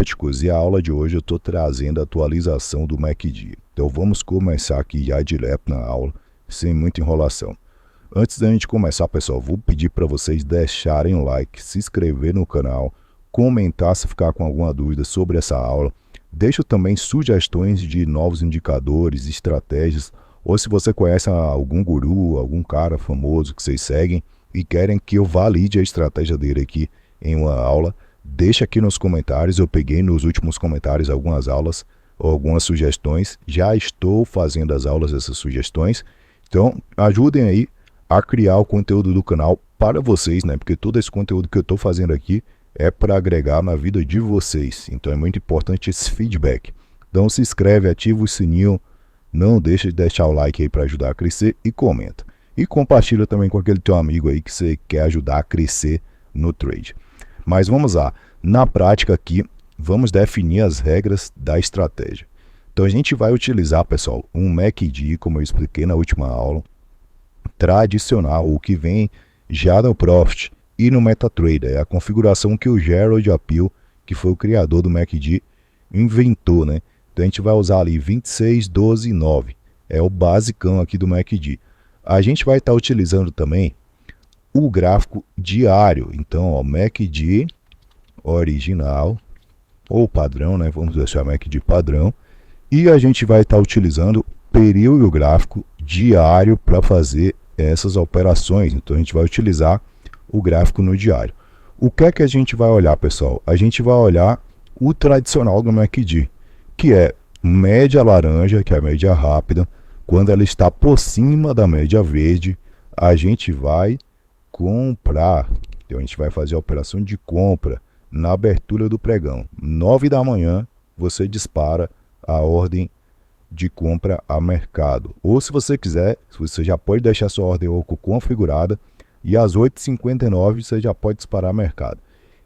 Verticals e a aula de hoje eu estou trazendo a atualização do MACD. Então vamos começar aqui já direto na aula, sem muita enrolação. Antes da gente começar, pessoal, vou pedir para vocês deixarem o like, se inscrever no canal, comentar se ficar com alguma dúvida sobre essa aula. Deixa também sugestões de novos indicadores, estratégias, ou se você conhece algum guru, algum cara famoso que vocês seguem e querem que eu valide a estratégia dele aqui em uma aula, deixa aqui nos comentários. Eu peguei nos últimos comentários algumas aulas ou algumas sugestões. Já estou fazendo as aulas dessas sugestões. Então, ajudem aí a criar o conteúdo do canal para vocês, né? Porque todo esse conteúdo que eu estou fazendo aqui é para agregar na vida de vocês. Então, é muito importante esse feedback. Então, se inscreve, ativa o sininho, não deixa de deixar o like aí para ajudar a crescer e comenta. E compartilha também com aquele teu amigo aí que você quer ajudar a crescer no trade. Mas vamos lá, na prática aqui, vamos definir as regras da estratégia. Então a gente vai utilizar, pessoal, um MACD, como eu expliquei na última aula, tradicional, o que vem já no Profit e no MetaTrader. É a configuração que o Gerald Apio, que foi o criador do MACD, inventou, né? Então a gente vai usar ali 26, 12 e 9. É o basicão aqui do MACD. A gente vai estar utilizando também o gráfico diário. Então, ó, MACD original ou padrão, né? Vamos deixar MACD padrão. E a gente vai estar utilizando período gráfico diário para fazer essas operações. Então, a gente vai utilizar o gráfico no diário. O que é que a gente vai olhar, pessoal? A gente vai olhar o tradicional do MACD, que é média laranja, que é a média rápida. Quando ela está por cima da média verde, a gente vai comprar. Então a gente vai fazer a operação de compra na abertura do pregão. 9 da manhã você dispara a ordem de compra a mercado. Ou se você quiser, você já pode deixar sua ordem oco configurada e às 8h59 você já pode disparar a mercado.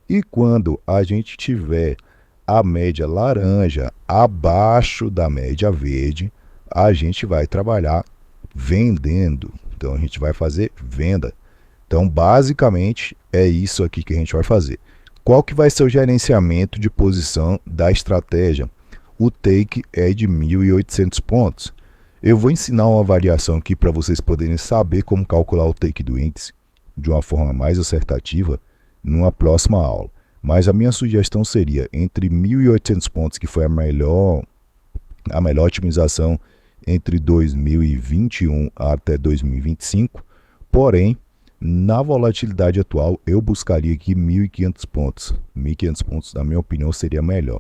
E quando a gente tiver a média laranja abaixo da média verde, a gente vai trabalhar vendendo. Então a gente vai fazer venda. Então basicamente é isso aqui que a gente vai fazer. Qual que vai ser o gerenciamento de posição da estratégia? O take é de 1.800 pontos. Eu vou ensinar uma variação aqui para vocês poderem saber como calcular o take do índice de uma forma mais assertativa numa próxima aula. Mas a minha sugestão seria entre 1.800 pontos, que foi a melhor otimização entre 2021 até 2025, porém, na volatilidade atual, eu buscaria aqui 1.500 pontos. 1.500 pontos, na minha opinião, seria melhor.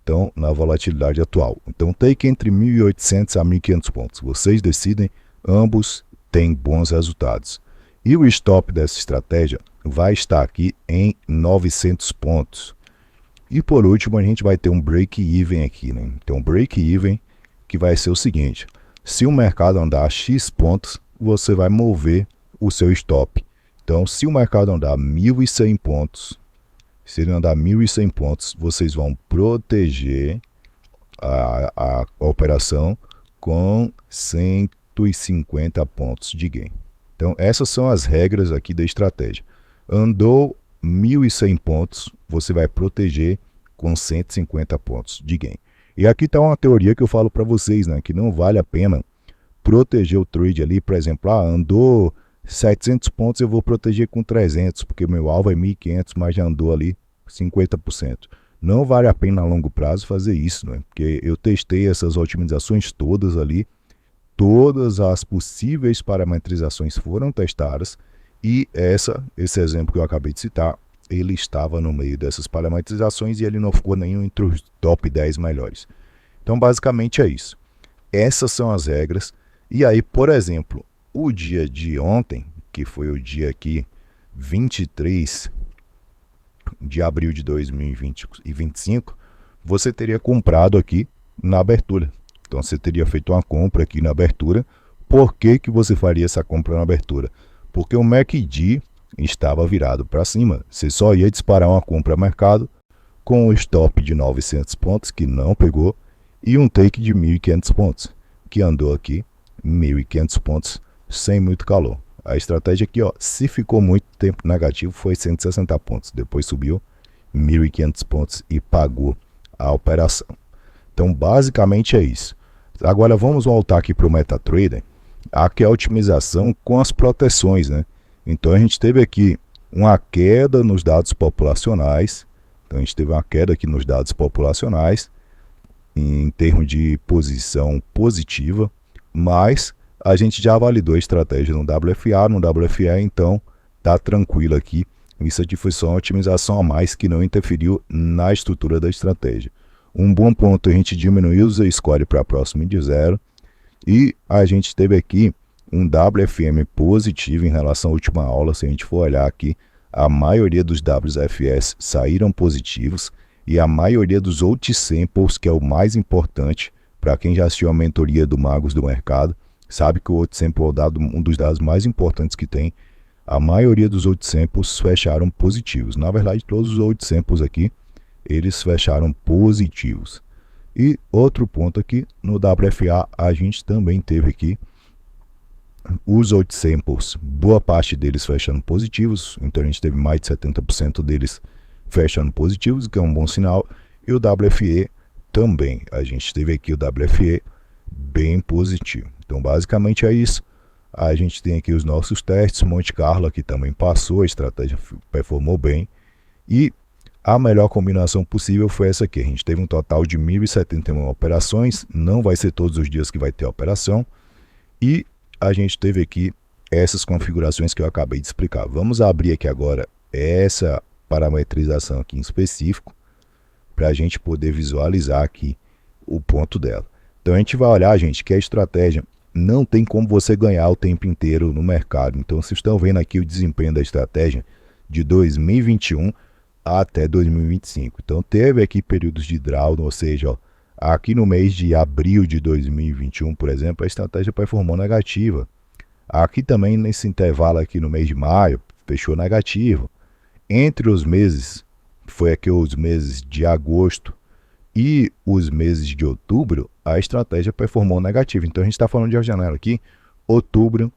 Então, na volatilidade atual. Então, take entre 1.800 a 1.500 pontos. Vocês decidem, ambos têm bons resultados. E o stop dessa estratégia vai estar aqui em 900 pontos. E por último, a gente vai ter um break-even aqui, né? Então, break-even que vai ser o seguinte: se o mercado andar X pontos, você vai mover o seu stop. Então, se o mercado andar 1.100 pontos, se ele andar 1.100 pontos, vocês vão proteger a operação com 150 pontos de gain. Então, essas são as regras aqui da estratégia. Andou 1.100 pontos, você vai proteger com 150 pontos de gain. E aqui está uma teoria que eu falo para vocês, né, que não vale a pena proteger o trade ali. Por exemplo, andou 700 pontos, eu vou proteger com 300, porque meu alvo é 1.500, mas já andou ali 50%. Não vale a pena a longo prazo fazer isso, né? Porque eu testei essas otimizações todas ali, todas as possíveis parametrizações foram testadas, e esse exemplo que eu acabei de citar, ele estava no meio dessas parametrizações e ele não ficou nenhum entre os top 10 melhores. Então, basicamente é isso. Essas são as regras. E aí, por exemplo, o dia de ontem, que foi o dia aqui, 23 de abril de 2025, você teria comprado aqui na abertura. Então, você teria feito uma compra aqui na abertura. Por que que você faria essa compra na abertura? Porque o MACD estava virado para cima. Você só ia disparar uma compra a mercado com o stop de 900 pontos, que não pegou, e um take de 1.500 pontos, que andou aqui 1.500 pontos sem muito calor. A estratégia aqui, ó, se ficou muito tempo negativo, foi 160 pontos. Depois subiu 1.500 pontos e pagou a operação. Então, basicamente é isso. Agora, vamos voltar aqui para o MetaTrader. Aqui é a otimização com as proteções, né? Então, a gente teve aqui uma queda nos dados populacionais. Então, a gente teve uma queda aqui nos dados populacionais em termos de posição positiva, mas a gente já validou a estratégia no WFA, no WFE, então tá tranquilo aqui. Isso aqui foi só uma otimização a mais que não interferiu na estrutura da estratégia. Um bom ponto, a gente diminuiu o Z-score para próximo de zero e a gente teve aqui um WFM positivo em relação à última aula. Se a gente for olhar aqui, a maioria dos WFS saíram positivos e a maioria dos outsamples, que é o mais importante, para quem já assistiu a mentoria do Magos do Mercado, sabe que o outsample é um dos dados mais importantes que tem. A maioria dos outsamples fecharam positivos. Na verdade, todos os outsamples aqui, eles fecharam positivos. E outro ponto aqui, no WFA, a gente também teve aqui os outsamples, boa parte deles fechando positivos, então a gente teve mais de 70% deles fechando positivos, que é um bom sinal, e o WFE também, a gente teve aqui o WFE bem positivo. Então basicamente é isso, a gente tem aqui os nossos testes, Monte Carlo aqui também passou, a estratégia performou bem, e a melhor combinação possível foi essa aqui, a gente teve um total de 1.071 operações, não vai ser todos os dias que vai ter a operação, e a gente teve aqui essas configurações que eu acabei de explicar. Vamos abrir aqui agora essa parametrização aqui em específico, para a gente poder visualizar aqui o ponto dela. Então a gente vai olhar, gente, que a estratégia não tem como você ganhar o tempo inteiro no mercado. Então vocês estão vendo aqui o desempenho da estratégia de 2021 até 2025. Então teve aqui períodos de drawdown, ou seja, ó, aqui no mês de abril de 2021, por exemplo, a estratégia performou negativa. Aqui também nesse intervalo aqui no mês de maio, fechou negativo. Entre os meses, foi aqui os meses de agosto e os meses de outubro, a estratégia performou negativa. Então a gente está falando de uma janela aqui, outubro,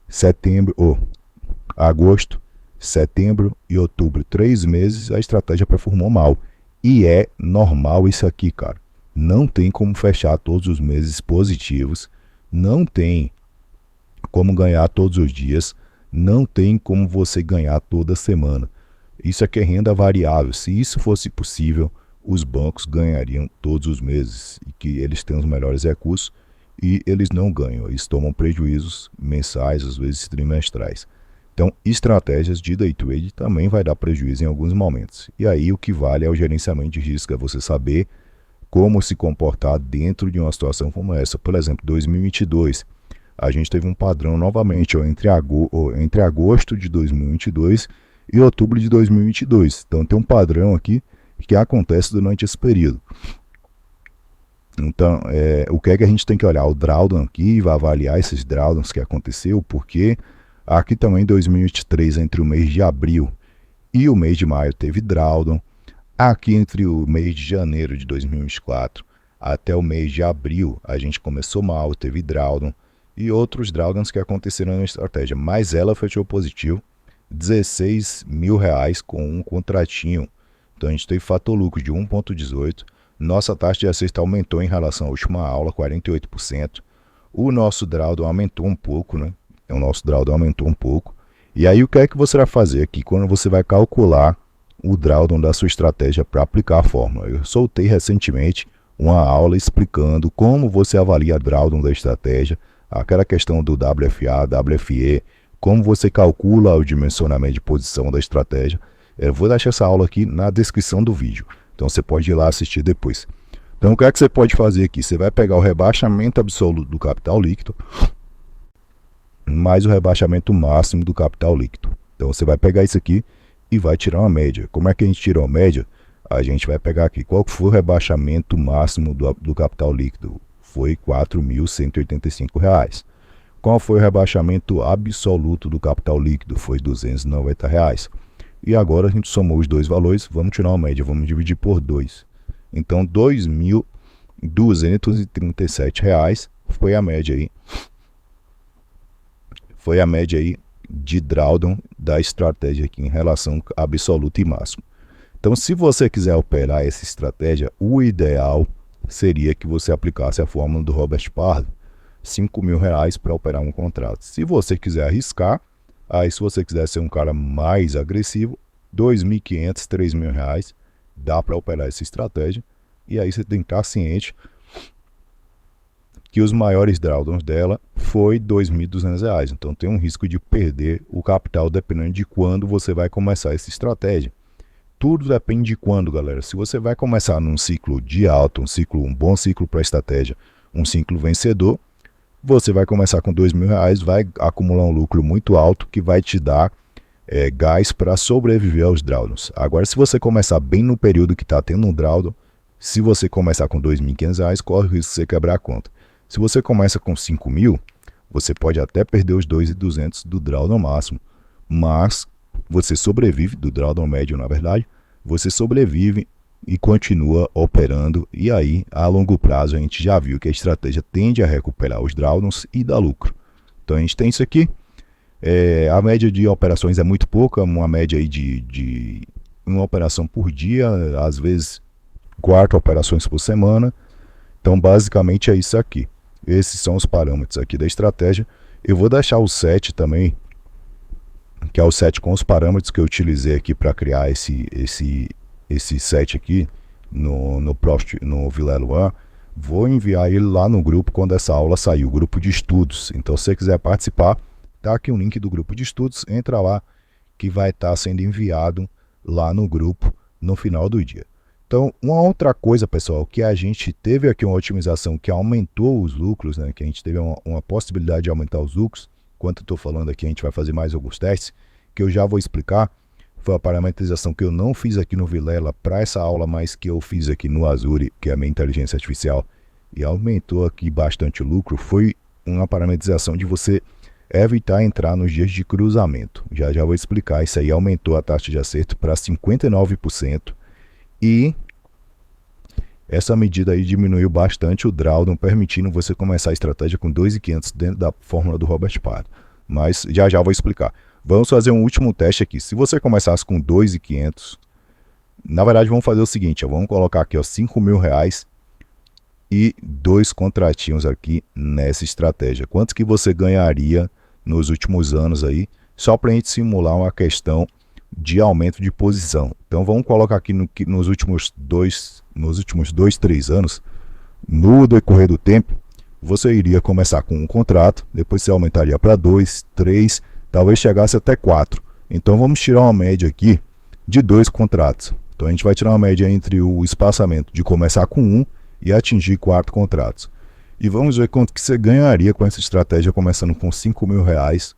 setembro, agosto, setembro e outubro, 3 meses, a estratégia performou mal. E é normal isso aqui, cara. Não tem como fechar todos os meses positivos, não tem como ganhar todos os dias, não tem como você ganhar toda semana. Isso aqui é renda variável. Se isso fosse possível, os bancos ganhariam todos os meses, e que eles têm os melhores recursos e eles não ganham, eles tomam prejuízos mensais, às vezes trimestrais. Então, estratégias de day trade também vai dar prejuízo em alguns momentos. E aí o que vale é o gerenciamento de risco, é você saber como se comportar dentro de uma situação como essa. Por exemplo, 2022, a gente teve um padrão novamente entre agosto de 2022 e outubro de 2022. Então tem um padrão aqui que acontece durante esse período. Então, o que é que a gente tem que olhar? O drawdown aqui, vai avaliar esses drawdowns que aconteceu, porque aqui também em 2023, entre o mês de abril e o mês de maio, teve drawdown. Aqui entre o mês de janeiro de 2024 até o mês de abril, a gente começou mal, teve drawdown e outros drawdowns que aconteceram na estratégia, mas ela fechou positivo, R$16 mil com um contratinho. Então a gente teve fator lucro de 1,18, nossa taxa de acerto aumentou em relação à última aula, 48%. O nosso drawdown aumentou um pouco, né? O nosso drawdown aumentou um pouco. E aí o que é que você vai fazer aqui quando você vai calcular o drawdown da sua estratégia para aplicar a fórmula? Eu soltei recentemente uma aula explicando como você avalia a drawdown da estratégia, aquela questão do WFA, WFE, como você calcula o dimensionamento de posição da estratégia. Eu vou deixar essa aula aqui na descrição do vídeo, então você pode ir lá assistir depois. Então o que é que você pode fazer aqui? Você vai pegar o rebaixamento absoluto do capital líquido mais o rebaixamento máximo do capital líquido. Então você vai pegar isso aqui e vai tirar uma média. Como é que a gente tira uma média? A gente vai pegar aqui qual foi o rebaixamento máximo do capital líquido. Foi R$ 4.185. Qual foi o rebaixamento absoluto do capital líquido? Foi R$ 290. E agora a gente somou os dois valores, vamos tirar uma média, vamos dividir por 2. Então R$ 2.237 foi a média aí. Foi a média aí de drawdown da estratégia aqui em relação absoluto e máximo. Então, se você quiser operar essa estratégia, o ideal seria que você aplicasse a fórmula do Robert Pardo, R$ 5.000 para operar um contrato. Se você quiser arriscar, aí se você quiser ser um cara mais agressivo, R$ 2.500, R$ 3.000, dá para operar essa estratégia. E aí você tem que estar ciente que os maiores drawdowns dela foi R$ 2.200. Então tem um risco de perder o capital dependendo de quando você vai começar essa estratégia. Tudo depende de quando, galera. Se você vai começar num ciclo de alta, um bom ciclo para estratégia, um ciclo vencedor, você vai começar com R$ 2.000, vai acumular um lucro muito alto que vai te dar gás para sobreviver aos drawdowns. Agora, se você começar bem no período que está tendo um drawdown, se você começar com R$ 2.500, corre o risco de você quebrar a conta. Se você começa com 5.000, você pode até perder os 2.200 do drawdown máximo, mas você sobrevive, do drawdown médio na verdade, você sobrevive e continua operando, e aí a longo prazo a gente já viu que a estratégia tende a recuperar os drawdowns e dar lucro. Então a gente tem isso aqui, a média de operações é muito pouca, uma média aí de uma operação por dia, às vezes 4 operações por semana. Então basicamente é isso aqui, esses são os parâmetros aqui da estratégia. Eu vou deixar o set também, que é o set com os parâmetros que eu utilizei aqui para criar esse set aqui no Vilela One. Vou enviar ele lá no grupo quando essa aula sair, o grupo de estudos. Então se você quiser participar, tá aqui o link do grupo de estudos, entra lá que vai estar sendo enviado lá no grupo no final do dia. Então, uma outra coisa, pessoal, que a gente teve aqui uma otimização que aumentou os lucros, né, que a gente teve uma possibilidade de aumentar os lucros. Enquanto eu estou falando aqui, a gente vai fazer mais alguns testes, que eu já vou explicar. Foi a parametrização que eu não fiz aqui no Vilela para essa aula, mas que eu fiz aqui no Azure, que é a minha inteligência artificial, e aumentou aqui bastante o lucro. Foi uma parametrização de você evitar entrar nos dias de cruzamento. Já vou explicar. Isso aí aumentou a taxa de acerto para 59%. E essa medida aí diminuiu bastante o drawdown, permitindo você começar a estratégia com 2.500 dentro da fórmula do Robert Pardo. Mas já vou explicar. Vamos fazer um último teste aqui. Se você começasse com 2.500, na verdade vamos fazer o seguinte, vamos colocar aqui R$ 5.000 e 2 contratinhos aqui nessa estratégia. Quanto que você ganharia nos últimos anos aí, só para a gente simular uma questão de aumento de posição. Então vamos colocar aqui nos últimos 2, 3 anos, no decorrer do tempo, você iria começar com um contrato, depois você aumentaria para 2, 3, talvez chegasse até 4. Então vamos tirar uma média aqui de 2 contratos. Então a gente vai tirar uma média entre o espaçamento de começar com 1 e atingir 4 contratos. E vamos ver quanto que você ganharia com essa estratégia começando com R$ 5.000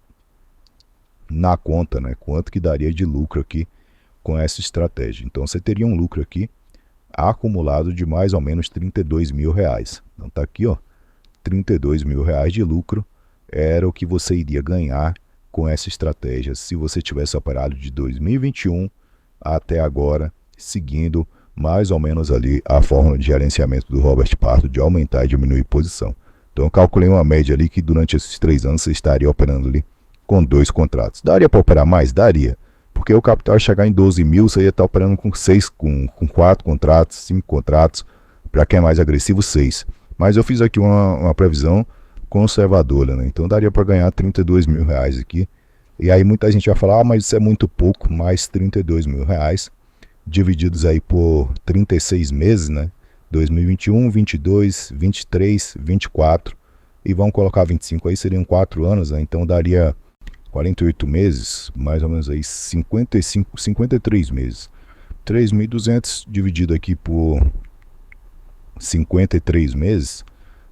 na conta, né? Quanto que daria de lucro aqui com essa estratégia. Então você teria um lucro aqui acumulado de mais ou menos R$ 32.000. Então tá aqui, ó, R$ 32.000 de lucro era o que você iria ganhar com essa estratégia se você tivesse operado de 2021 até agora, seguindo mais ou menos ali a fórmula de gerenciamento do Robert Pardo de aumentar e diminuir posição. Então eu calculei uma média ali que durante esses 3 anos você estaria operando ali com 2 contratos. Daria para operar mais? Daria. Porque o capital chegar em 12.000, você ia estar operando com 4 contratos, 5 contratos. Para quem é mais agressivo, 6. Mas eu fiz aqui uma previsão conservadora, né? Então daria para ganhar R$ 32.000 aqui. E aí muita gente vai falar, mas isso é muito pouco, mais R$ 32.000, divididos aí por 36 meses, né? 2021, 22, 23, 24, e vamos colocar 25 aí, seriam 4 anos, né? Então daria 48 meses, mais ou menos aí 53 meses. 3.200 dividido aqui por 53 meses,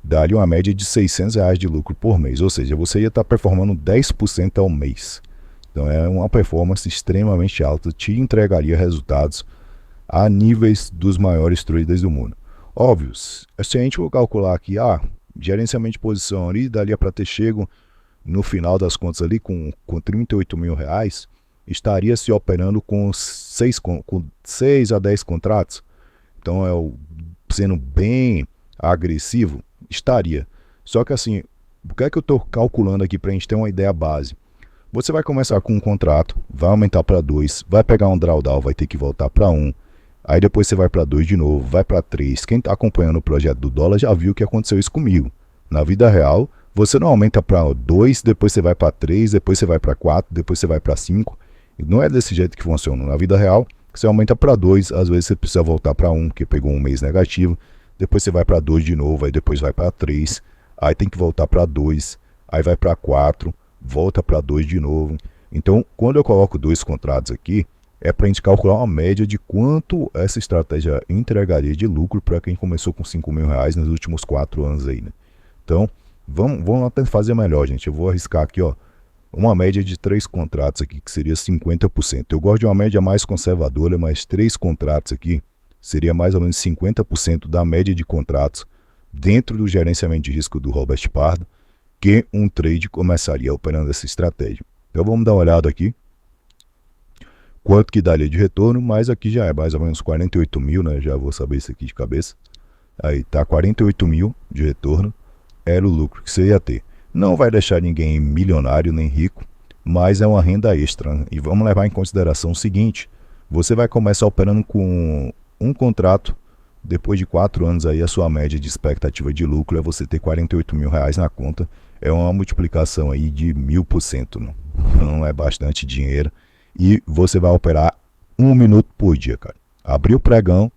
daria uma média de R$ 600 de lucro por mês, ou seja, você ia estar performando 10% ao mês. Então é uma performance extremamente alta, te entregaria resultados a níveis dos maiores traders do mundo. Óbvio, se a gente for calcular aqui, gerenciamento de posição ali, daria para ter chego no final das contas ali com R$ 38.000, estaria se operando com 6 a 10 contratos. Então, sendo bem agressivo, estaria. Só que assim, o que é que eu estou calculando aqui para a gente ter uma ideia base? Você vai começar com um contrato, vai aumentar para 2, vai pegar um drawdown, vai ter que voltar para 1, aí depois você vai para 2 de novo, vai para 3. Quem está acompanhando o projeto do dólar já viu que aconteceu isso comigo. Na vida real, você não aumenta para 2, depois você vai para 3, depois você vai para 4, depois você vai para 5. Não é desse jeito que funciona. Na vida real, você aumenta para 2, às vezes você precisa voltar para 1, porque pegou um mês negativo, depois você vai para 2 de novo, aí depois vai para 3, aí tem que voltar para 2, aí vai para 4, volta para 2 de novo. Então, quando eu coloco 2 contratos aqui, é para a gente calcular uma média de quanto essa estratégia entregaria de lucro para quem começou com R$ 5.000 nos últimos 4 anos aí, né? Então, vamos até fazer melhor, gente. Eu vou arriscar aqui, ó, uma média de 3 contratos aqui, que seria 50%. Eu gosto de uma média mais conservadora, mas 3 contratos aqui seria mais ou menos 50% da média de contratos dentro do gerenciamento de risco do Robert Pardo, que um trade começaria operando essa estratégia. Então vamos dar uma olhada aqui, quanto que daria de retorno, mas aqui já é mais ou menos 48 mil, né? Já vou saber isso aqui de cabeça. Aí tá 48 mil de retorno, era o lucro que você ia ter. Não vai deixar ninguém milionário nem rico, mas é uma renda extra, né? E vamos levar em consideração o seguinte, você vai começar operando com um contrato, depois de 4 anos aí a sua média de expectativa de lucro é você ter R$ 48.000 na conta, é uma multiplicação aí de 1000%, né? Não é bastante dinheiro, e você vai operar 1 minuto por dia, cara. Abriu o pregão,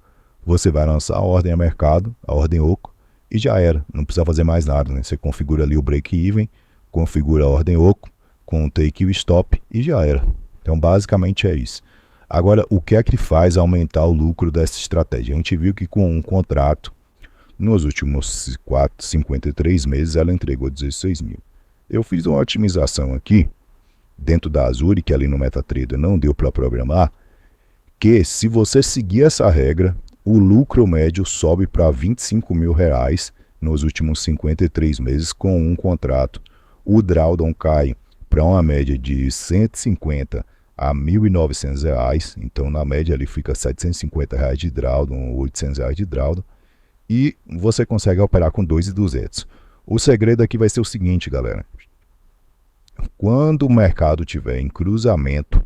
você vai lançar a ordem a mercado, a ordem oco, e já era, não precisa fazer mais nada, né? Você configura ali o break-even, configura a ordem oco, com o take e o stop, e já era. Então basicamente é isso. Agora, o que é que faz aumentar o lucro dessa estratégia? A gente viu que com um contrato, nos últimos 53 meses, ela entregou 16 mil. Eu fiz uma otimização aqui, dentro da Azure, que ali no MetaTrader não deu para programar, que se você seguir essa regra, o lucro médio sobe para R$ 25.000 nos últimos 53 meses com um contrato. O drawdown cai para uma média de 150 a R$ 1.900, então na média ele fica R$ 750 de drawdown, R$ 800 de drawdown, e você consegue operar com 2.200. O segredo aqui vai ser o seguinte, galera. Quando o mercado tiver em cruzamento,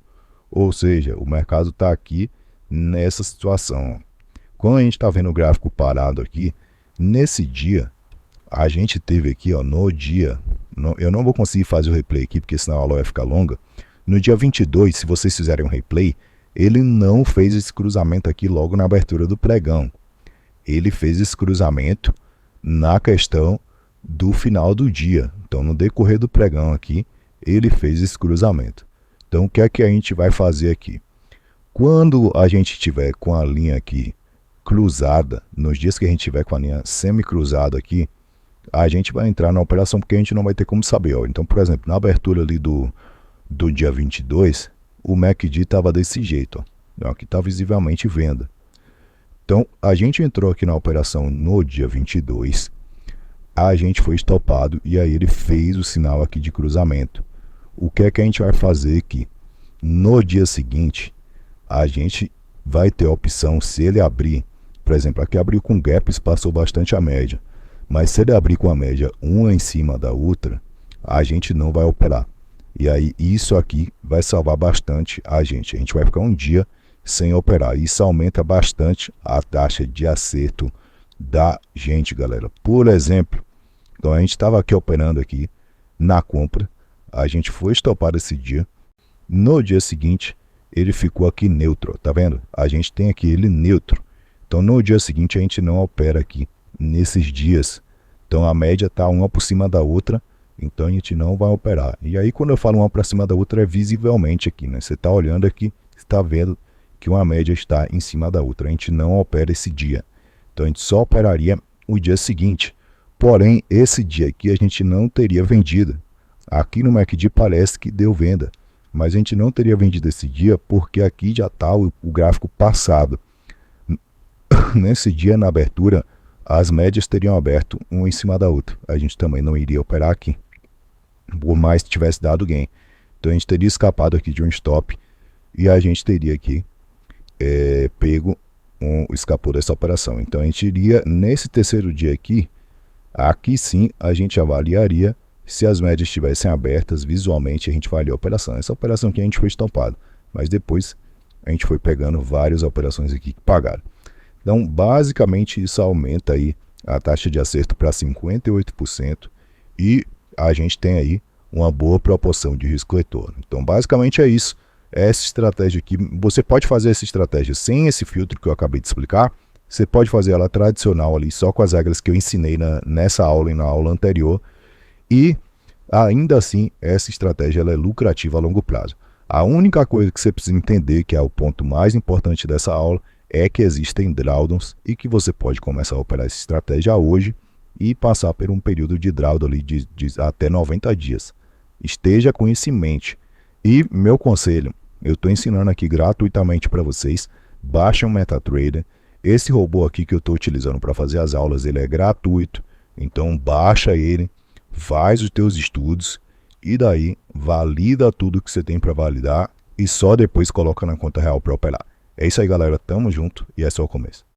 ou seja, o mercado está aqui nessa situação, quando a gente está vendo o gráfico parado aqui, nesse dia, a gente teve aqui, ó, no dia, eu não vou conseguir fazer o replay aqui, porque senão a aula vai ficar longa. No dia 22, se vocês fizerem um replay, ele não fez esse cruzamento aqui logo na abertura do pregão. Ele fez esse cruzamento na questão do final do dia. Então, no decorrer do pregão aqui, ele fez esse cruzamento. Então, o que é que a gente vai fazer aqui? Quando a gente tiver com a linha aqui cruzada, nos dias que a gente tiver com a linha semi-cruzada aqui, a gente vai entrar na operação porque a gente não vai ter como saber. Ó. Então, por exemplo, na abertura ali do dia 22, o MACD estava desse jeito. Ó. Aqui está visivelmente venda. Então, a gente entrou aqui na operação no dia 22, a gente foi estopado e aí ele fez o sinal aqui de cruzamento. O que é que a gente vai fazer aqui? No dia seguinte, a gente vai ter a opção, se ele abrir, por exemplo, aqui abriu com gaps, passou bastante a média, mas se ele abrir com a média uma em cima da outra, a gente não vai operar. E aí isso aqui vai salvar bastante a gente vai ficar um dia sem operar. Isso aumenta bastante a taxa de acerto da gente, galera. Por exemplo, então a gente estava aqui operando aqui na compra, a gente foi estopado esse dia, no dia seguinte ele ficou aqui neutro, tá vendo? A gente tem aqui ele neutro. Então no dia seguinte a gente não opera aqui nesses dias. Então a média está uma por cima da outra, então a gente não vai operar. E aí quando eu falo uma por cima da outra é visivelmente aqui, né? Você está olhando aqui, está vendo que uma média está em cima da outra. A gente não opera esse dia. Então a gente só operaria o dia seguinte. Porém, esse dia aqui a gente não teria vendido. Aqui no MACD parece que deu venda, mas a gente não teria vendido esse dia porque aqui já está o gráfico passado. Nesse dia, na abertura, as médias teriam aberto uma em cima da outra. A gente também não iria operar aqui, por mais que tivesse dado gain. Então a gente teria escapado aqui de um stop e a gente teria aqui escapou dessa operação. Então a gente iria nesse terceiro dia aqui sim a gente avaliaria Se as médias estivessem abertas, visualmente a gente faria a operação. Essa operação aqui a gente foi estampado, mas depois a gente foi pegando várias operações aqui que pagaram. Então, basicamente, isso aumenta aí a taxa de acerto para 58% e a gente tem aí uma boa proporção de risco-retorno. Então, basicamente é isso. Essa estratégia aqui, você pode fazer essa estratégia sem esse filtro que eu acabei de explicar. Você pode fazer ela tradicional ali, só com as regras que eu ensinei nessa aula e na aula anterior. E, ainda assim, essa estratégia ela é lucrativa a longo prazo. A única coisa que você precisa entender, que é o ponto mais importante dessa aula, é que existem drawdowns e que você pode começar a operar essa estratégia hoje e passar por um período de drawdown ali de até 90 dias. Esteja com isso em mente. E meu conselho, eu estou ensinando aqui gratuitamente para vocês, baixa um MetaTrader. Esse robô aqui que eu estou utilizando para fazer as aulas, ele é gratuito, então baixa ele, faz os teus estudos e daí valida tudo que você tem para validar e só depois coloca na conta real para operar. É isso aí, galera, tamo junto e é só o começo.